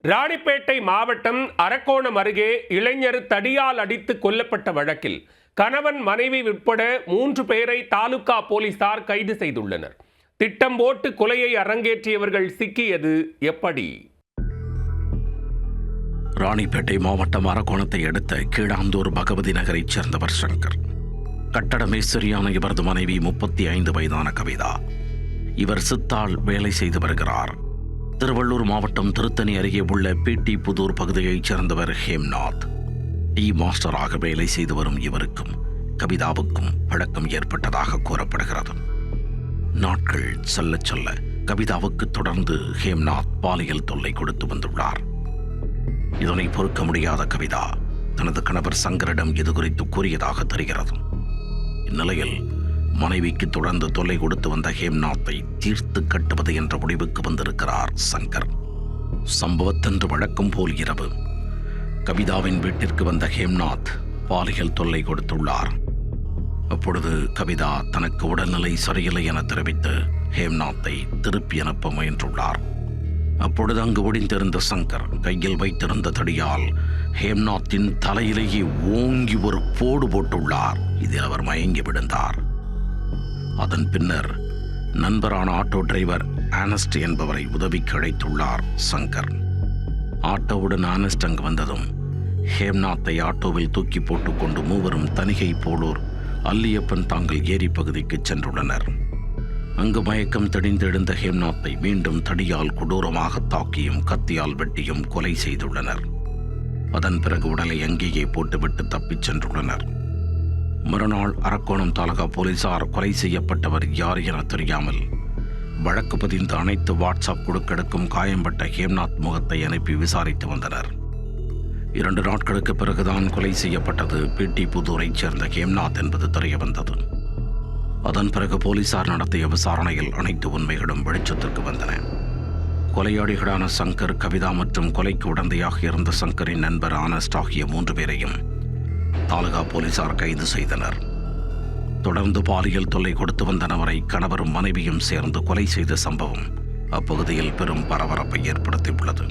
ராணிப்பேட்டை மாவட்டம் அரக்கோணம் அருகே இளைஞர் தடியால் அடித்து கொல்லப்பட்ட வழக்கில் கணவன் மனைவி உட்பட 3 பேரை தாலுகா போலீசார் கைது செய்துள்ளனர். திட்டம் போட்டு கொலையை அரங்கேற்றியவர்கள் சிக்கியது எப்படி? ராணிப்பேட்டை மாவட்டம் அரக்கோணத்தை அடுத்த கீழாந்தூர் பகவதி நகரைச் சேர்ந்தவர் சங்கர். கட்டட மேஸ்திரியான இவரது மனைவி 35 வயதான கவிதா. இவர் சித்தால் வேலை செய்து வருகிறார். திருவள்ளூர் மாவட்டம் திருத்தணி அருகே உள்ள பிடி புதூர் பகுதியைச் சேர்ந்தவர் ஹேம்நாத். டீ மாஸ்டராக வேலை செய்து வரும் இவருக்கும் கவிதாவுக்கும் பழக்கம் ஏற்பட்டதாக கூறப்படுகிறது. நாட்கள் செல்ல செல்ல கவிதாவுக்கு தொடர்ந்து ஹேம்நாத் பாலியல் தொல்லை கொடுத்து வந்துள்ளார். இதனை பொறுக்க முடியாத கவிதா தனது கணவர் சங்கரிடம் இது குறித்து கூறியதாக தெரிகிறது. இந்நிலையில் மனைவிக்கு தொடர்ந்து தொல்லை கொடுத்து வந்த ஹேம்நாத்தை தீர்த்து கட்டுவது என்ற முடிவுக்கு வந்திருக்கிறார் சங்கர். சம்பவத்தன்று வழக்கம் போல் இரவு கவிதாவின் வீட்டிற்கு வந்த ஹேம்நாத் பாலியல் தொல்லை கொடுத்துள்ளார். அப்பொழுது கவிதா தனக்கு உடல்நிலை சரியில்லை என தெரிவித்து ஹேம்நாத்தை திருப்பி அனுப்ப முயன்றுள்ளார். அப்பொழுது அங்கு ஒடிந்திருந்த சங்கர் கையில் வைத்திருந்த தடியால் ஹேம்நாத்தின் தலையிலேயே ஓங்கி ஒரு போடு போட்டுள்ளார். இதில் அவர் மயங்கி விழுந்தார். அதன் பின்னர் நண்பரான ஆட்டோ டிரைவர் ஆனஸ்ட் என்பவரை உதவிக்கு அழைத்துள்ளார் சங்கர். ஆட்டோவுடன் ஆனஸ்ட் அங்கு வந்ததும் ஹேம்நாத்தை ஆட்டோவில் தூக்கி போட்டுக்கொண்டு மூவரும் தணிகை போலூர் அல்லியப்பன் தாங்கல் ஏரி பகுதிக்கு சென்றுள்ளனர். அங்கு மயக்கம் தெளிந்தெழுந்த ஹேம்நாத்தை மீண்டும் தடியால் கொடூரமாக தாக்கியும் கத்தியால் வெட்டியும் கொலை செய்துள்ளனர். அதன் பிறகு உடலை அங்கேயே போட்டுவிட்டு தப்பிச் சென்றுள்ளனர். மறுநாள் அரக்கோணம் தாலுகா போலீசார் கொலை செய்யப்பட்டவர் யார் என தெரியாமல் வழக்கு பதிந்து அனைத்து வாட்ஸ்அப் குழுக்களுக்கும் காயம்பட்ட ஹேம்நாத் முகத்தை அனுப்பி விசாரித்து வந்தனர். 2 நாட்களுக்கு பிறகுதான் கொலை செய்யப்பட்டது பிடி புதூரைச் சேர்ந்த ஹேம்நாத் என்பது தெரியவந்தது. அதன் பிறகு போலீசார் நடத்திய விசாரணையில் அனைத்து உண்மைகளும் வெளிச்சத்திற்கு வந்தன. கொலையாளிகளான சங்கர், கவிதா மற்றும் கொலைக்கு உடந்தையாக இருந்த சங்கரின் நண்பர் ஆனஸ்ட் ஆகிய 3 பேரையும் தாலுகா போலீசார் கைது செய்தனர். தொடர்ந்து பாலியல் தொல்லை கொடுத்து வந்த நபரை கணவரும் மனைவியும் சேர்ந்து கொலை செய்த சம்பவம் அப்பகுதியில் பெரும் பரபரப்பை ஏற்படுத்தியுள்ளது.